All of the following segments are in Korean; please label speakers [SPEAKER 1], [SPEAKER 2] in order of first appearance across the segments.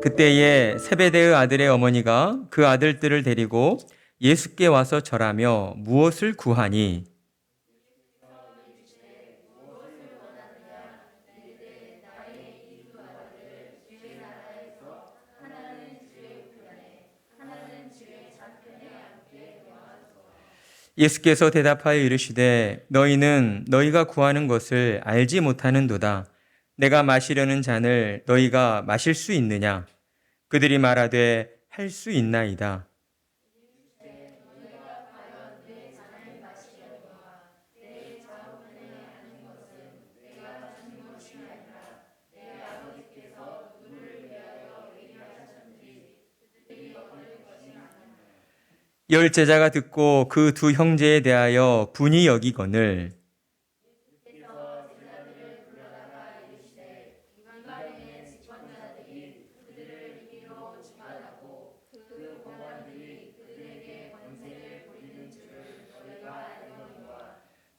[SPEAKER 1] 그때에 세베대의 아들의 어머니가 그 아들들을 데리고 예수께 와서 절하며 무엇을 구하니? 예수께서 대답하여 이르시되 너희는 너희가 구하는 것을 알지 못하는도다. 내가 마시려는 잔을 너희가 마실 수 있느냐? 그들이 말하되 할 수 있나이다. 열 제자가 듣고 그 두 형제에 대하여 분이 여기거늘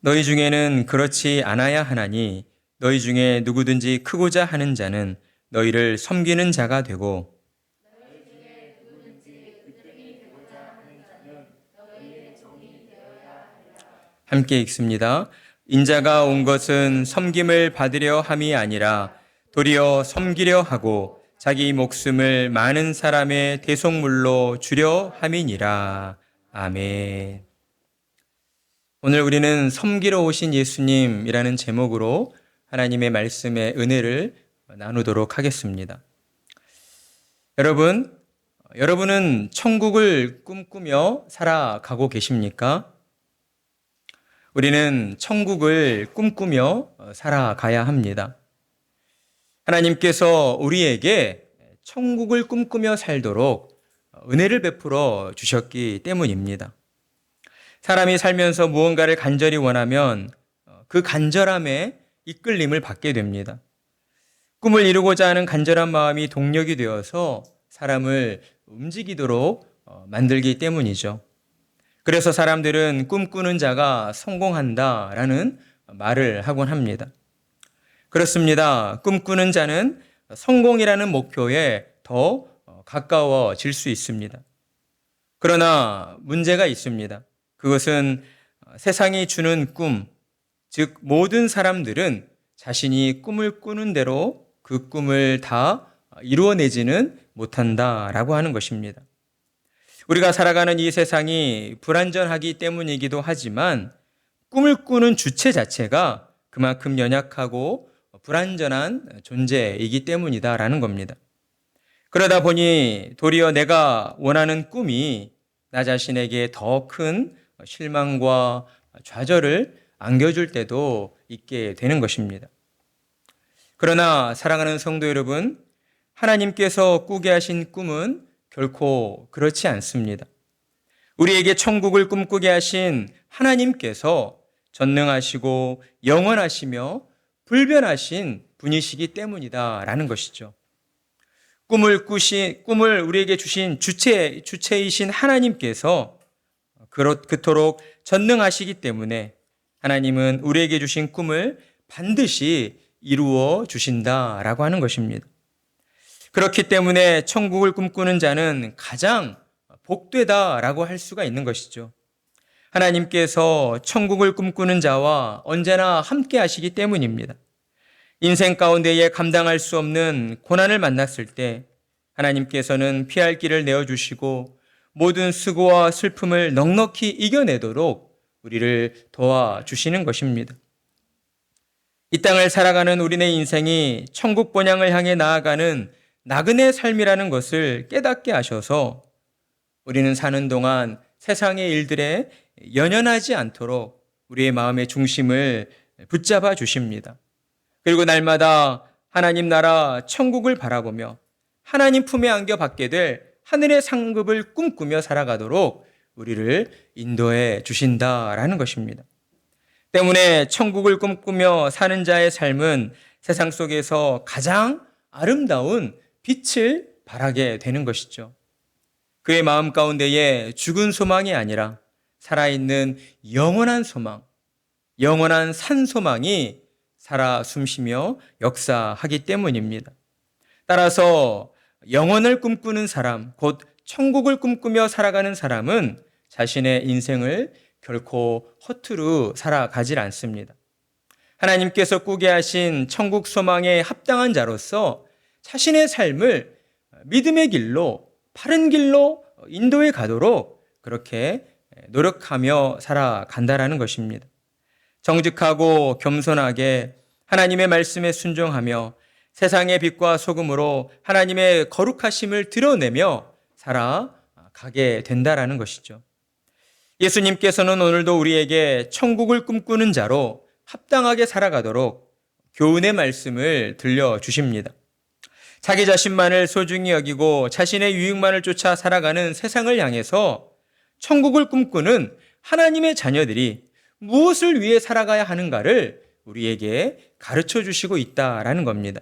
[SPEAKER 1] 너희 중에는 그렇지 않아야 하나니 너희 중에 누구든지 크고자 하는 자는 너희를 섬기는 자가 되고 함께 읽습니다. 인자가 온 것은 섬김을 받으려 함이 아니라 도리어 섬기려 하고 자기 목숨을 많은 사람의 대속물로 주려 함이니라. 아멘. 오늘 우리는 섬기러 오신 예수님이라는 제목으로 하나님의 말씀의 은혜를 나누도록 하겠습니다. 여러분은 천국을 꿈꾸며 살아가고 계십니까? 우리는 천국을 꿈꾸며 살아가야 합니다. 하나님께서 우리에게 천국을 꿈꾸며 살도록 은혜를 베풀어 주셨기 때문입니다. 사람이 살면서 무언가를 간절히 원하면 그 간절함에 이끌림을 받게 됩니다. 꿈을 이루고자 하는 간절한 마음이 동력이 되어서 사람을 움직이도록 만들기 때문이죠. 그래서 사람들은 꿈꾸는 자가 성공한다라는 말을 하곤 합니다. 그렇습니다. 꿈꾸는 자는 성공이라는 목표에 더 가까워질 수 있습니다. 그러나 문제가 있습니다. 그것은 세상이 주는 꿈, 즉 모든 사람들은 자신이 꿈을 꾸는 대로 그 꿈을 다 이루어내지는 못한다라고 하는 것입니다. 우리가 살아가는 이 세상이 불완전하기 때문이기도 하지만 꿈을 꾸는 주체 자체가 그만큼 연약하고 불완전한 존재이기 때문이다라는 겁니다. 그러다 보니 도리어 내가 원하는 꿈이 나 자신에게 더 큰 실망과 좌절을 안겨줄 때도 있게 되는 것입니다. 그러나 사랑하는 성도 여러분, 하나님께서 꾸게 하신 꿈은 결코 그렇지 않습니다. 우리에게 천국을 꿈꾸게 하신 하나님께서 전능하시고 영원하시며 불변하신 분이시기 때문이다라는 것이죠. 꿈을 우리에게 주신 주체이신 하나님께서 그토록 전능하시기 때문에 하나님은 우리에게 주신 꿈을 반드시 이루어 주신다라고 하는 것입니다. 그렇기 때문에 천국을 꿈꾸는 자는 가장 복되다라고 할 수가 있는 것이죠. 하나님께서 천국을 꿈꾸는 자와 언제나 함께 하시기 때문입니다. 인생 가운데에 감당할 수 없는 고난을 만났을 때 하나님께서는 피할 길을 내어주시고 모든 수고와 슬픔을 넉넉히 이겨내도록 우리를 도와주시는 것입니다. 이 땅을 살아가는 우리네 인생이 천국 본향을 향해 나아가는 나그네 삶이라는 것을 깨닫게 하셔서 우리는 사는 동안 세상의 일들에 연연하지 않도록 우리의 마음의 중심을 붙잡아 주십니다. 그리고 날마다 하나님 나라 천국을 바라보며 하나님 품에 안겨받게 될 하늘의 상급을 꿈꾸며 살아가도록 우리를 인도해 주신다라는 것입니다. 때문에 천국을 꿈꾸며 사는 자의 삶은 세상 속에서 가장 아름다운 빛을 발하게 되는 것이죠. 그의 마음 가운데에 죽은 소망이 아니라 살아있는 영원한 소망, 영원한 산소망이 살아 숨쉬며 역사하기 때문입니다. 따라서 영원을 꿈꾸는 사람, 곧 천국을 꿈꾸며 살아가는 사람은 자신의 인생을 결코 허투루 살아가질 않습니다. 하나님께서 꾸게 하신 천국 소망에 합당한 자로서 자신의 삶을 믿음의 길로, 바른 길로 인도해 가도록 그렇게 노력하며 살아간다라는 것입니다. 정직하고 겸손하게 하나님의 말씀에 순종하며 세상의 빛과 소금으로 하나님의 거룩하심을 드러내며 살아가게 된다라는 것이죠. 예수님께서는 오늘도 우리에게 천국을 꿈꾸는 자로 합당하게 살아가도록 교훈의 말씀을 들려주십니다. 자기 자신만을 소중히 여기고 자신의 유익만을 쫓아 살아가는 세상을 향해서 천국을 꿈꾸는 하나님의 자녀들이 무엇을 위해 살아가야 하는가를 우리에게 가르쳐 주시고 있다라는 겁니다.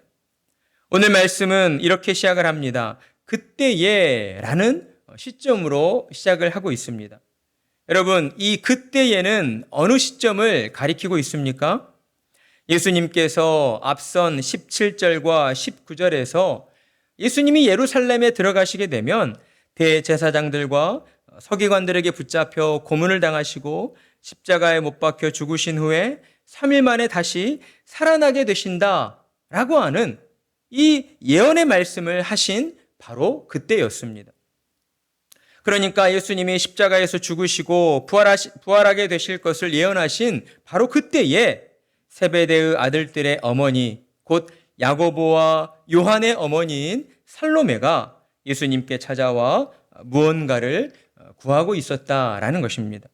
[SPEAKER 1] 오늘 말씀은 이렇게 시작을 합니다. 그때에 라는 시점으로 시작을 하고 있습니다. 여러분, 이 그때에는 어느 시점을 가리키고 있습니까? 예수님께서 앞선 17절과 19절에서 예수님이 예루살렘에 들어가시게 되면 대제사장들과 서기관들에게 붙잡혀 고문을 당하시고 십자가에 못 박혀 죽으신 후에 3일 만에 다시 살아나게 되신다라고 하는 이 예언의 말씀을 하신 바로 그때였습니다. 그러니까 예수님이 십자가에서 죽으시고 부활하게 되실 것을 예언하신 바로 그때에 세베대의 아들들의 어머니, 곧 야고보와 요한의 어머니인 살로메가 예수님께 찾아와 무언가를 구하고 있었다라는 것입니다.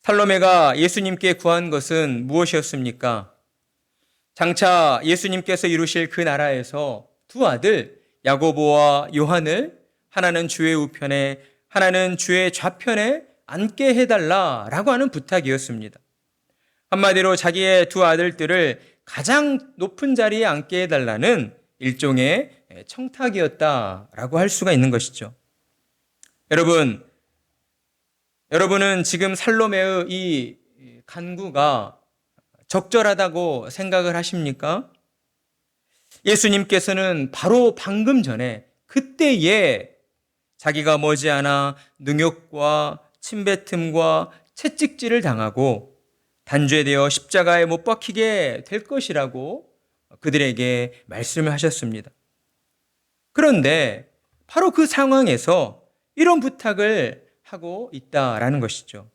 [SPEAKER 1] 살로메가 예수님께 구한 것은 무엇이었습니까? 장차 예수님께서 이루실 그 나라에서 두 아들 야고보와 요한을 하나는 주의 우편에 하나는 주의 좌편에 앉게 해달라라고 하는 부탁이었습니다. 한마디로 자기의 두 아들들을 가장 높은 자리에 앉게 해달라는 일종의 청탁이었다라고 할 수가 있는 것이죠. 여러분은 지금 살로메의 이 간구가 적절하다고 생각을 하십니까? 예수님께서는 바로 방금 전에 그때에 자기가 머지않아 능욕과 침뱉음과 채찍질을 당하고 단죄되어 십자가에 못 박히게 될 것이라고 그들에게 말씀을 하셨습니다. 그런데 바로 그 상황에서 이런 부탁을 하고 있다라는 것이죠.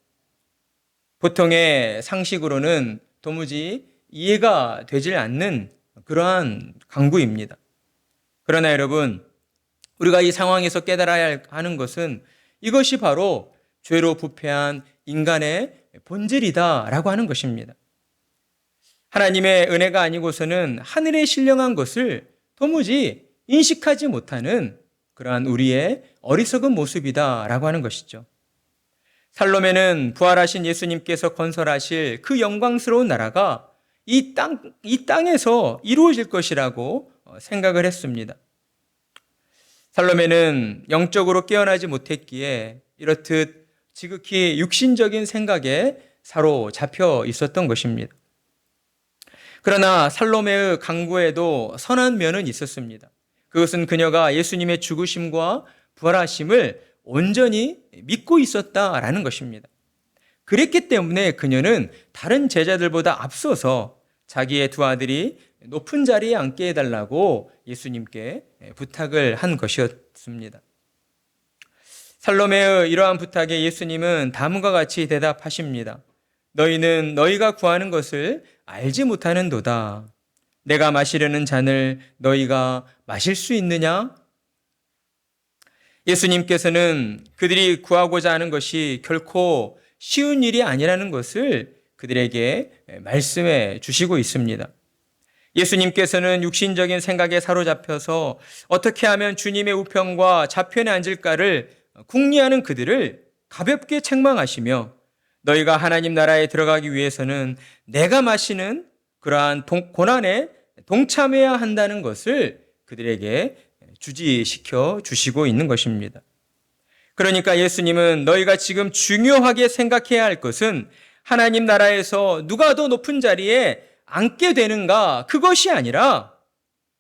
[SPEAKER 1] 보통의 상식으로는 도무지 이해가 되질 않는 그러한 강구입니다. 그러나 여러분, 우리가 이 상황에서 깨달아야 하는 것은 이것이 바로 죄로 부패한 인간의 본질이다라고 하는 것입니다. 하나님의 은혜가 아니고서는 하늘에 신령한 것을 도무지 인식하지 못하는 그러한 우리의 어리석은 모습이다라고 하는 것이죠. 살로메는 부활하신 예수님께서 건설하실 그 영광스러운 나라가 이 땅에서 이루어질 것이라고 생각을 했습니다. 살로메는 영적으로 깨어나지 못했기에 이렇듯 지극히 육신적인 생각에 사로잡혀 있었던 것입니다. 그러나 살로메의 강구에도 선한 면은 있었습니다. 그것은 그녀가 예수님의 죽으심과 부활하심을 온전히 믿고 있었다라는 것입니다. 그랬기 때문에 그녀는 다른 제자들보다 앞서서 자기의 두 아들이 높은 자리에 앉게 해달라고 예수님께 부탁을 한 것이었습니다. 살로메의 이러한 부탁에 예수님은 다음과 같이 대답하십니다. 너희는 너희가 구하는 것을 알지 못하는도다. 내가 마시려는 잔을 너희가 마실 수 있느냐? 예수님께서는 그들이 구하고자 하는 것이 결코 쉬운 일이 아니라는 것을 그들에게 말씀해 주시고 있습니다. 예수님께서는 육신적인 생각에 사로잡혀서 어떻게 하면 주님의 우편과 좌편에 앉을까를 궁리하는 그들을 가볍게 책망하시며 너희가 하나님 나라에 들어가기 위해서는 내가 마시는 그러한 고난에 동참해야 한다는 것을 그들에게 주지시켜 주시고 있는 것입니다. 그러니까 예수님은 너희가 지금 중요하게 생각해야 할 것은 하나님 나라에서 누가 더 높은 자리에 앉게 되는가, 그것이 아니라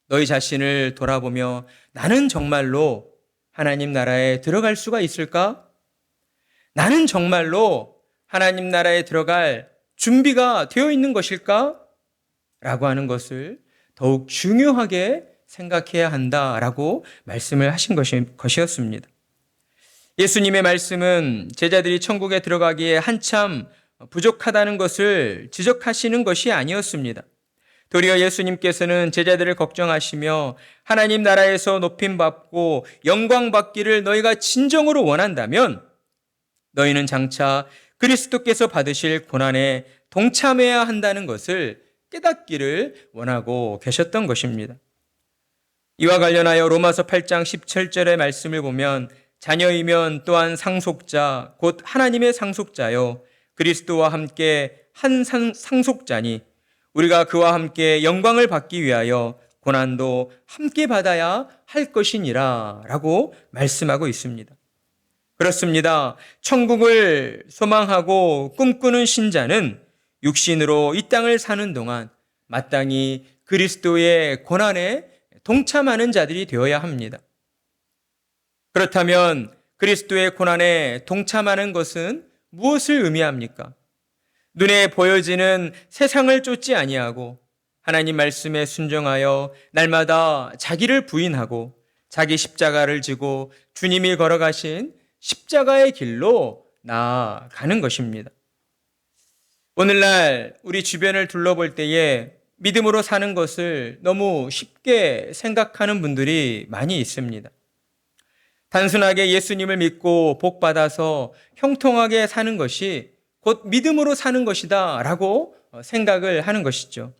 [SPEAKER 1] 너희 자신을 돌아보며 나는 정말로 하나님 나라에 들어갈 수가 있을까? 나는 정말로 하나님 나라에 들어갈 준비가 되어 있는 것일까? 라고 하는 것을 더욱 중요하게 생각해야 한다라고 말씀을 하신 것이었습니다. 예수님의 말씀은 제자들이 천국에 들어가기에 한참 부족하다는 것을 지적하시는 것이 아니었습니다. 도리어 예수님께서는 제자들을 걱정하시며 하나님 나라에서 높임받고 영광받기를 너희가 진정으로 원한다면 너희는 장차 그리스도께서 받으실 고난에 동참해야 한다는 것을 깨닫기를 원하고 계셨던 것입니다. 이와 관련하여 로마서 8장 17절의 말씀을 보면 자녀이면 또한 상속자 곧 하나님의 상속자요 그리스도와 함께 한 상속자니 우리가 그와 함께 영광을 받기 위하여 고난도 함께 받아야 할 것이니라 라고 말씀하고 있습니다. 그렇습니다. 천국을 소망하고 꿈꾸는 신자는 육신으로 이 땅을 사는 동안 마땅히 그리스도의 고난에 동참하는 자들이 되어야 합니다. 그렇다면 그리스도의 고난에 동참하는 것은 무엇을 의미합니까? 눈에 보여지는 세상을 쫓지 아니하고 하나님 말씀에 순종하여 날마다 자기를 부인하고 자기 십자가를 지고 주님이 걸어가신 십자가의 길로 나아가는 것입니다. 오늘날 우리 주변을 둘러볼 때에 믿음으로 사는 것을 너무 쉽게 생각하는 분들이 많이 있습니다. 단순하게 예수님을 믿고 복받아서 형통하게 사는 것이 곧 믿음으로 사는 것이다 라고 생각을 하는 것이죠.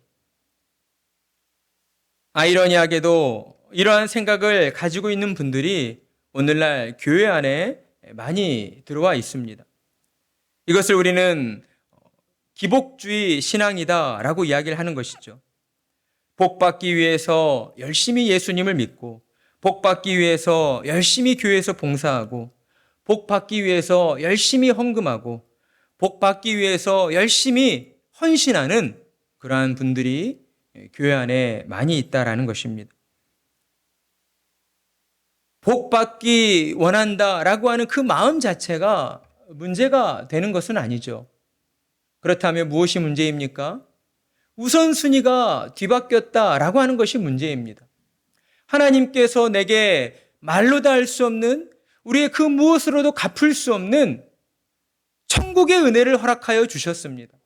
[SPEAKER 1] 아이러니하게도 이러한 생각을 가지고 있는 분들이 오늘날 교회 안에 많이 들어와 있습니다. 이것을 우리는 기복주의 신앙이다 라고 이야기를 하는 것이죠. 복받기 위해서 열심히 예수님을 믿고 복받기 위해서 열심히 교회에서 봉사하고 복받기 위해서 열심히 헌금하고 복받기 위해서 열심히 헌신하는 그러한 분들이 교회 안에 많이 있다라는 것입니다. 복받기 원한다라고 하는 그 마음 자체가 문제가 되는 것은 아니죠. 그렇다면 무엇이 문제입니까? 우선순위가 뒤바뀌었다라고 하는 것이 문제입니다. 하나님께서 내게 말로 다 할 수 없는 우리의 그 무엇으로도 갚을 수 없는 천국의 은혜를 허락하여 주셨습니다.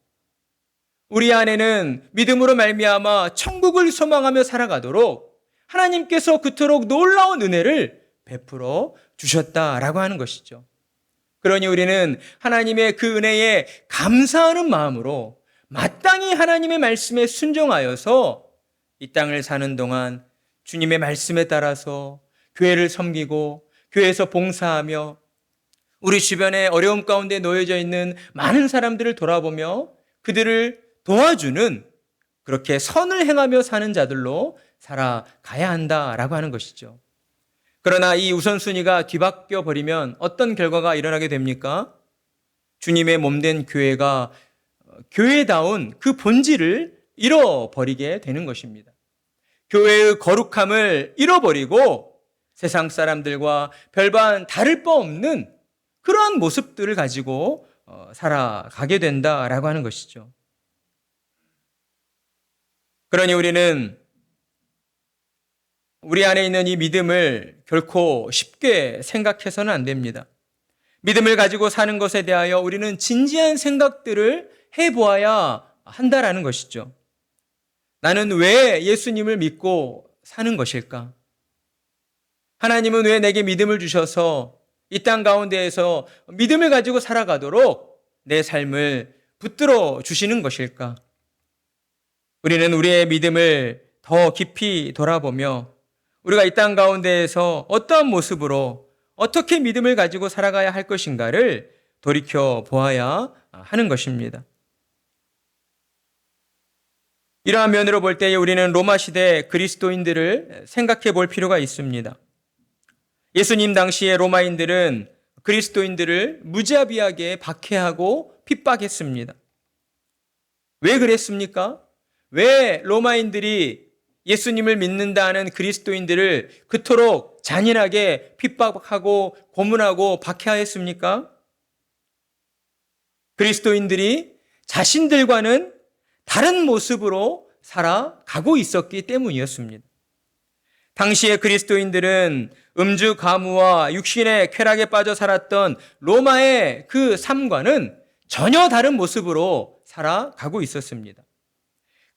[SPEAKER 1] 우리 안에는 믿음으로 말미암아 천국을 소망하며 살아가도록 하나님께서 그토록 놀라운 은혜를 베풀어 주셨다라고 하는 것이죠. 그러니 우리는 하나님의 그 은혜에 감사하는 마음으로 마땅히 하나님의 말씀에 순종하여서 이 땅을 사는 동안 주님의 말씀에 따라서 교회를 섬기고 교회에서 봉사하며 우리 주변에 어려움 가운데 놓여져 있는 많은 사람들을 돌아보며 그들을 도와주는 그렇게 선을 행하며 사는 자들로 살아가야 한다라고 하는 것이죠. 그러나 이 우선순위가 뒤바뀌어 버리면 어떤 결과가 일어나게 됩니까? 주님의 몸된 교회가 교회다운 그 본질을 잃어버리게 되는 것입니다. 교회의 거룩함을 잃어버리고 세상 사람들과 별반 다를 바 없는 그러한 모습들을 가지고 살아가게 된다라고 하는 것이죠. 그러니 우리는 우리 안에 있는 이 믿음을 결코 쉽게 생각해서는 안 됩니다. 믿음을 가지고 사는 것에 대하여 우리는 진지한 생각들을 해보아야 한다라는 것이죠. 나는 왜 예수님을 믿고 사는 것일까? 하나님은 왜 내게 믿음을 주셔서 이 땅 가운데에서 믿음을 가지고 살아가도록 내 삶을 붙들어 주시는 것일까? 우리는 우리의 믿음을 더 깊이 돌아보며 우리가 이 땅 가운데에서 어떠한 모습으로 어떻게 믿음을 가지고 살아가야 할 것인가를 돌이켜 보아야 하는 것입니다. 이러한 면으로 볼 때 우리는 로마 시대 그리스도인들을 생각해 볼 필요가 있습니다. 예수님 당시의 로마인들은 그리스도인들을 무자비하게 박해하고 핍박했습니다. 왜 그랬습니까? 왜 로마인들이 예수님을 믿는다 하는 그리스도인들을 그토록 잔인하게 핍박하고 고문하고 박해하였습니까? 그리스도인들이 자신들과는 다른 모습으로 살아가고 있었기 때문이었습니다. 당시의 그리스도인들은 음주 가무와 육신의 쾌락에 빠져 살았던 로마의 그 삶과는 전혀 다른 모습으로 살아가고 있었습니다.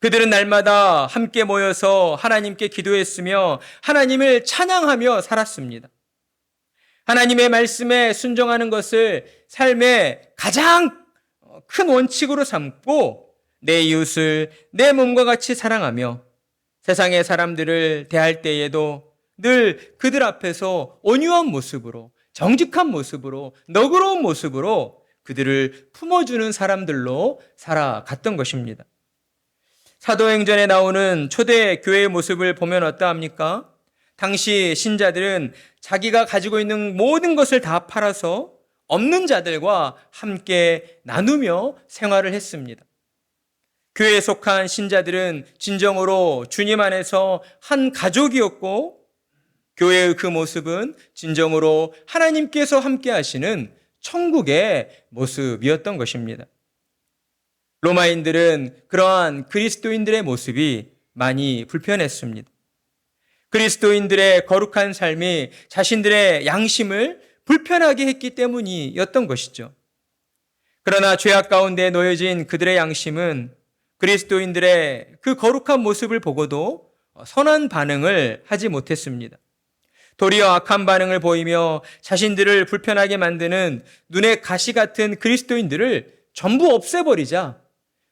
[SPEAKER 1] 그들은 날마다 함께 모여서 하나님께 기도했으며 하나님을 찬양하며 살았습니다. 하나님의 말씀에 순종하는 것을 삶의 가장 큰 원칙으로 삼고 내 이웃을 내 몸과 같이 사랑하며 세상의 사람들을 대할 때에도 늘 그들 앞에서 온유한 모습으로, 정직한 모습으로, 너그러운 모습으로 그들을 품어주는 사람들로 살아갔던 것입니다. 사도행전에 나오는 초대 교회의 모습을 보면 어떠합니까? 당시 신자들은 자기가 가지고 있는 모든 것을 다 팔아서 없는 자들과 함께 나누며 생활을 했습니다. 교회에 속한 신자들은 진정으로 주님 안에서 한 가족이었고, 교회의 그 모습은 진정으로 하나님께서 함께 하시는 천국의 모습이었던 것입니다. 로마인들은 그러한 그리스도인들의 모습이 많이 불편했습니다. 그리스도인들의 거룩한 삶이 자신들의 양심을 불편하게 했기 때문이었던 것이죠. 그러나 죄악 가운데 놓여진 그들의 양심은 그리스도인들의 그 거룩한 모습을 보고도 선한 반응을 하지 못했습니다. 도리어 악한 반응을 보이며 자신들을 불편하게 만드는 눈에 가시 같은 그리스도인들을 전부 없애버리자,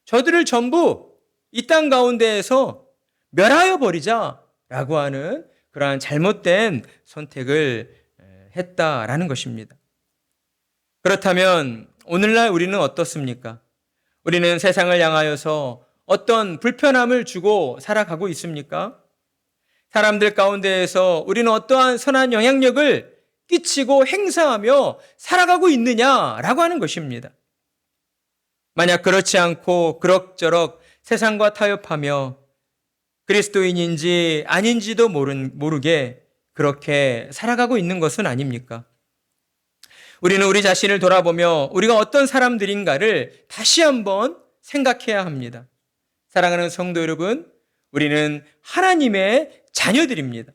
[SPEAKER 1] 저들을 전부 이 땅 가운데에서 멸하여 버리자라고 하는 그러한 잘못된 선택을 했다라는 것입니다. 그렇다면 오늘날 우리는 어떻습니까? 우리는 세상을 향하여서 어떤 불편함을 주고 살아가고 있습니까? 사람들 가운데에서 우리는 어떠한 선한 영향력을 끼치고 행사하며 살아가고 있느냐라고 하는 것입니다. 만약 그렇지 않고 그럭저럭 세상과 타협하며 그리스도인인지 아닌지도 모르게 그렇게 살아가고 있는 것은 아닙니까? 우리는 우리 자신을 돌아보며 우리가 어떤 사람들인가를 다시 한번 생각해야 합니다. 사랑하는 성도 여러분, 우리는 하나님의 자녀들입니다.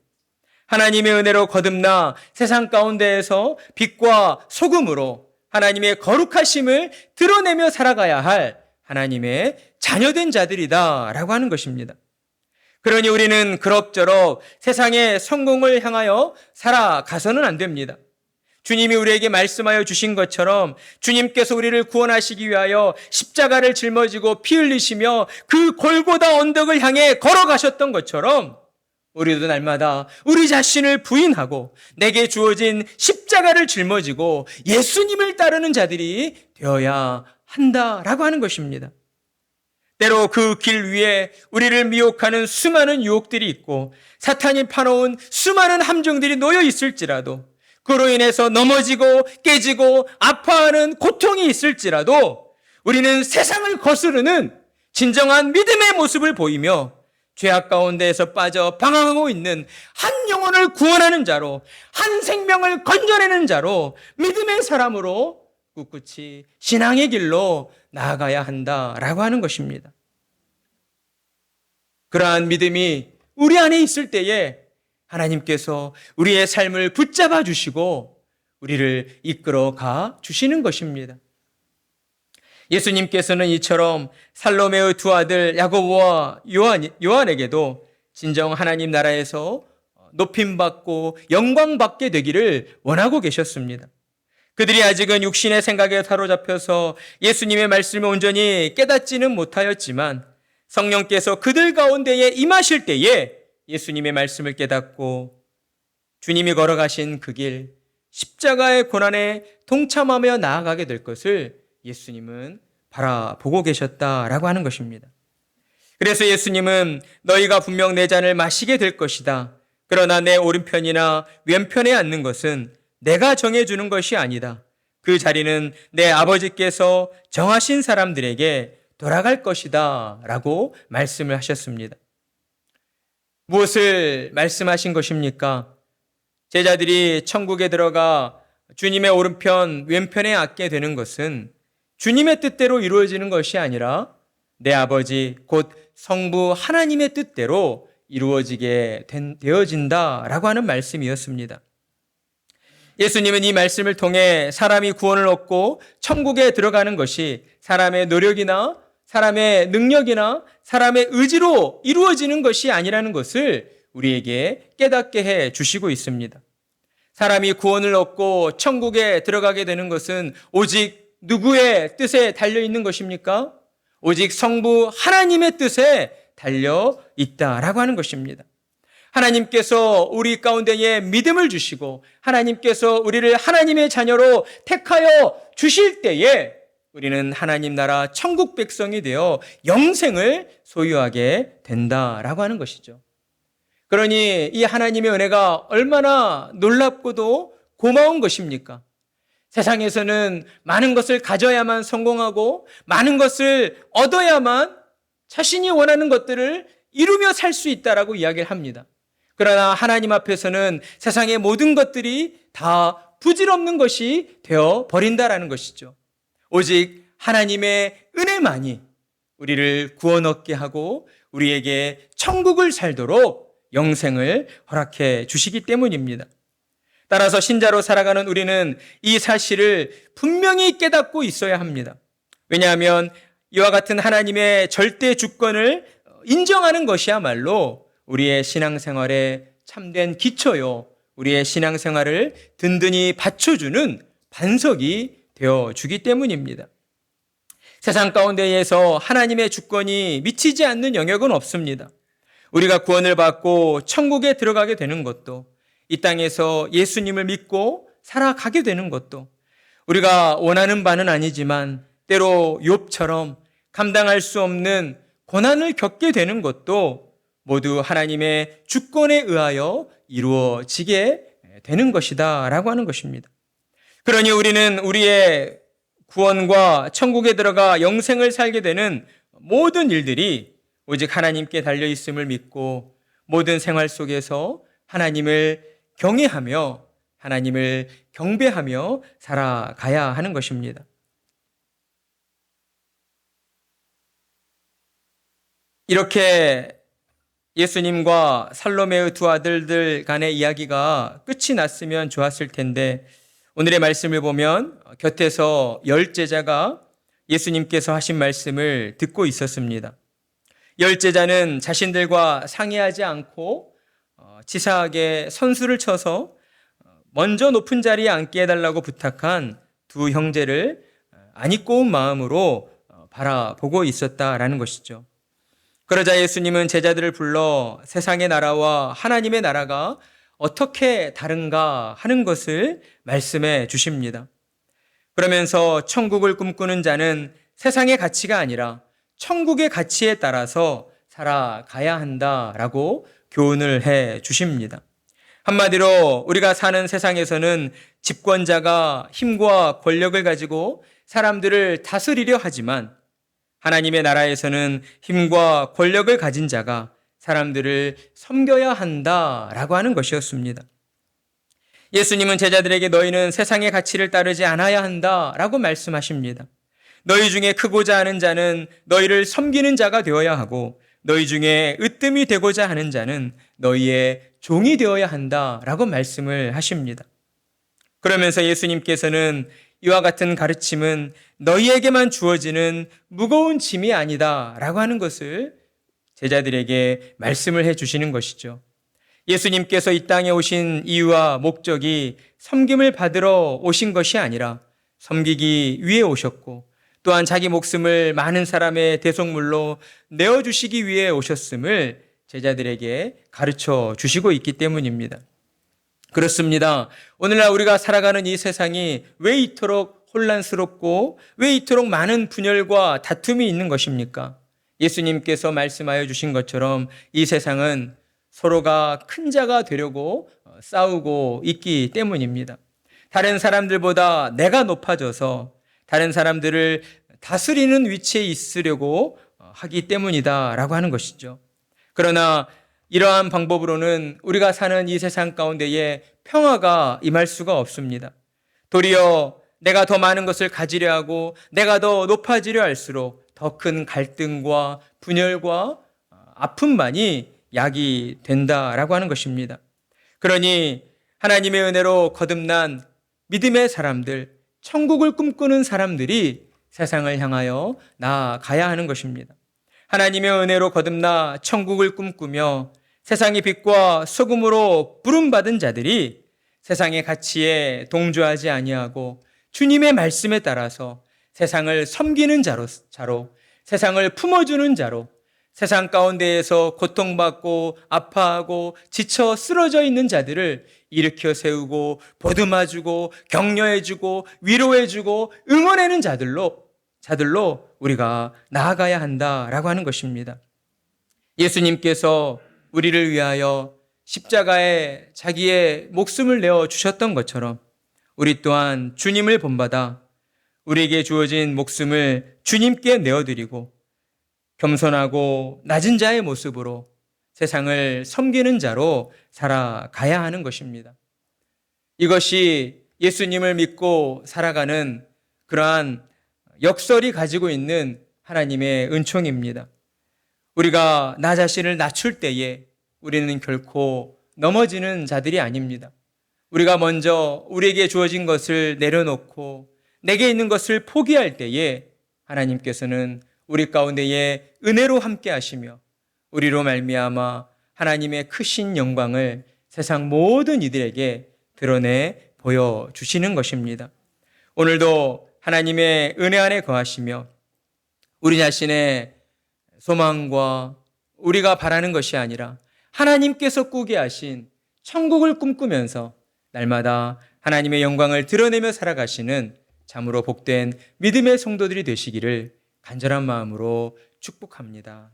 [SPEAKER 1] 하나님의 은혜로 거듭나 세상 가운데에서 빛과 소금으로 하나님의 거룩하심을 드러내며 살아가야 할 하나님의 자녀된 자들이다라고 하는 것입니다. 그러니 우리는 그럭저럭 세상의 성공을 향하여 살아가서는 안 됩니다. 주님이 우리에게 말씀하여 주신 것처럼 주님께서 우리를 구원하시기 위하여 십자가를 짊어지고 피 흘리시며 그 골고다 언덕을 향해 걸어가셨던 것처럼 우리도 날마다 우리 자신을 부인하고 내게 주어진 십자가를 짊어지고 예수님을 따르는 자들이 되어야 한다라고 하는 것입니다. 때로 그 길 위에 우리를 미혹하는 수많은 유혹들이 있고 사탄이 파놓은 수많은 함정들이 놓여 있을지라도 그로 인해서 넘어지고 깨지고 아파하는 고통이 있을지라도 우리는 세상을 거스르는 진정한 믿음의 모습을 보이며 죄악 가운데에서 빠져 방황하고 있는 한 영혼을 구원하는 자로, 한 생명을 건져내는 자로, 믿음의 사람으로 꿋꿋이 신앙의 길로 나아가야 한다라고 하는 것입니다. 그러한 믿음이 우리 안에 있을 때에 하나님께서 우리의 삶을 붙잡아 주시고 우리를 이끌어 가 주시는 것입니다. 예수님께서는 이처럼 살로메의 두 아들 야고보와 요한에게도 진정 하나님 나라에서 높임받고 영광받게 되기를 원하고 계셨습니다. 그들이 아직은 육신의 생각에 사로잡혀서 예수님의 말씀을 온전히 깨닫지는 못하였지만 성령께서 그들 가운데에 임하실 때에 예수님의 말씀을 깨닫고 주님이 걸어가신 그 길, 십자가의 고난에 동참하며 나아가게 될 것을 예수님은 바라보고 계셨다라고 하는 것입니다. 그래서 예수님은 너희가 분명 내 잔을 마시게 될 것이다. 그러나 내 오른편이나 왼편에 앉는 것은 내가 정해주는 것이 아니다. 그 자리는 내 아버지께서 정하신 사람들에게 돌아갈 것이다 라고 말씀을 하셨습니다. 무엇을 말씀하신 것입니까? 제자들이 천국에 들어가 주님의 오른편, 왼편에 앉게 되는 것은 주님의 뜻대로 이루어지는 것이 아니라 내 아버지 곧 성부 하나님의 뜻대로 이루어지게 되어진다라고 하는 말씀이었습니다. 예수님은 이 말씀을 통해 사람이 구원을 얻고 천국에 들어가는 것이 사람의 노력이나 사람의 능력이나 사람의 의지로 이루어지는 것이 아니라는 것을 우리에게 깨닫게 해 주시고 있습니다. 사람이 구원을 얻고 천국에 들어가게 되는 것은 오직 누구의 뜻에 달려 있는 것입니까? 오직 성부 하나님의 뜻에 달려 있다라고 하는 것입니다. 하나님께서 우리 가운데에 믿음을 주시고 하나님께서 우리를 하나님의 자녀로 택하여 주실 때에 우리는 하나님 나라 천국 백성이 되어 영생을 소유하게 된다라고 하는 것이죠. 그러니 이 하나님의 은혜가 얼마나 놀랍고도 고마운 것입니까? 세상에서는 많은 것을 가져야만 성공하고 많은 것을 얻어야만 자신이 원하는 것들을 이루며 살 수 있다라고 이야기를 합니다. 그러나 하나님 앞에서는 세상의 모든 것들이 다 부질없는 것이 되어 버린다라는 것이죠. 오직 하나님의 은혜만이 우리를 구원 얻게 하고 우리에게 천국을 살도록 영생을 허락해 주시기 때문입니다. 따라서 신자로 살아가는 우리는 이 사실을 분명히 깨닫고 있어야 합니다. 왜냐하면 이와 같은 하나님의 절대 주권을 인정하는 것이야말로 우리의 신앙생활에 참된 기초요, 우리의 신앙생활을 든든히 받쳐주는 반석이 되어주기 때문입니다. 세상 가운데에서 하나님의 주권이 미치지 않는 영역은 없습니다. 우리가 구원을 받고 천국에 들어가게 되는 것도, 이 땅에서 예수님을 믿고 살아가게 되는 것도 우리가 원하는 바는 아니지만 때로 욥처럼 감당할 수 없는 고난을 겪게 되는 것도 모두 하나님의 주권에 의하여 이루어지게 되는 것이다 라고 하는 것입니다. 그러니 우리는 우리의 구원과 천국에 들어가 영생을 살게 되는 모든 일들이 오직 하나님께 달려있음을 믿고 모든 생활 속에서 하나님을 경외하며 하나님을 경배하며 살아가야 하는 것입니다. 이렇게 예수님과 살로메의 두 아들들 간의 이야기가 끝이 났으면 좋았을 텐데 오늘의 말씀을 보면 곁에서 10제자가 예수님께서 하신 말씀을 듣고 있었습니다. 10제자는 자신들과 상의하지 않고 치사하게 선수를 쳐서 먼저 높은 자리에 앉게 해달라고 부탁한 두 형제를 안 입고 온 마음으로 바라보고 있었다라는 것이죠. 그러자 예수님은 제자들을 불러 세상의 나라와 하나님의 나라가 어떻게 다른가 하는 것을 말씀해 주십니다. 그러면서 천국을 꿈꾸는 자는 세상의 가치가 아니라 천국의 가치에 따라서 살아가야 한다라고 교훈을 해 주십니다. 한마디로 우리가 사는 세상에서는 집권자가 힘과 권력을 가지고 사람들을 다스리려 하지만 하나님의 나라에서는 힘과 권력을 가진 자가 사람들을 섬겨야 한다라고 하는 것이었습니다. 예수님은 제자들에게 너희는 세상의 가치를 따르지 않아야 한다라고 말씀하십니다. 너희 중에 크고자 하는 자는 너희를 섬기는 자가 되어야 하고 너희 중에 으뜸이 되고자 하는 자는 너희의 종이 되어야 한다라고 말씀을 하십니다. 그러면서 예수님께서는 이와 같은 가르침은 너희에게만 주어지는 무거운 짐이 아니다라고 하는 것을 제자들에게 말씀을 해 주시는 것이죠. 예수님께서 이 땅에 오신 이유와 목적이 섬김을 받으러 오신 것이 아니라 섬기기 위해 오셨고 또한 자기 목숨을 많은 사람의 대속물로 내어주시기 위해 오셨음을 제자들에게 가르쳐 주시고 있기 때문입니다. 그렇습니다. 오늘날 우리가 살아가는 이 세상이 왜 이토록 혼란스럽고 왜 이토록 많은 분열과 다툼이 있는 것입니까? 예수님께서 말씀하여 주신 것처럼 이 세상은 서로가 큰 자가 되려고 싸우고 있기 때문입니다. 다른 사람들보다 내가 높아져서 다른 사람들을 다스리는 위치에 있으려고 하기 때문이다라고 하는 것이죠. 그러나 이러한 방법으로는 우리가 사는 이 세상 가운데에 평화가 임할 수가 없습니다. 도리어 내가 더 많은 것을 가지려 하고 내가 더 높아지려 할수록 더 큰 갈등과 분열과 아픔만이 약이 된다라고 하는 것입니다. 그러니 하나님의 은혜로 거듭난 믿음의 사람들, 천국을 꿈꾸는 사람들이 세상을 향하여 나아가야 하는 것입니다. 하나님의 은혜로 거듭나 천국을 꿈꾸며 세상의 빛과 소금으로 부름받은 자들이 세상의 가치에 동조하지 아니하고 주님의 말씀에 따라서 세상을 섬기는 자로 세상을 품어주는 자로 세상 가운데에서 고통받고 아파하고 지쳐 쓰러져 있는 자들을 일으켜 세우고 보듬어주고 격려해주고 위로해주고 응원하는 자들로 우리가 나아가야 한다라고 하는 것입니다. 예수님께서 우리를 위하여 십자가에 자기의 목숨을 내어 주셨던 것처럼 우리 또한 주님을 본받아 우리에게 주어진 목숨을 주님께 내어드리고 겸손하고 낮은 자의 모습으로 세상을 섬기는 자로 살아가야 하는 것입니다. 이것이 예수님을 믿고 살아가는 그러한 역설이 가지고 있는 하나님의 은총입니다. 우리가 나 자신을 낮출 때에 우리는 결코 넘어지는 자들이 아닙니다. 우리가 먼저 우리에게 주어진 것을 내려놓고 내게 있는 것을 포기할 때에 하나님께서는 우리 가운데에 은혜로 함께 하시며 우리로 말미암아 하나님의 크신 영광을 세상 모든 이들에게 드러내 보여주시는 것입니다. 오늘도 하나님의 은혜 안에 거하시며 우리 자신의 소망과 우리가 바라는 것이 아니라 하나님께서 꾸게 하신 천국을 꿈꾸면서 날마다 하나님의 영광을 드러내며 살아가시는 참으로 복된 믿음의 성도들이 되시기를 간절한 마음으로 축복합니다.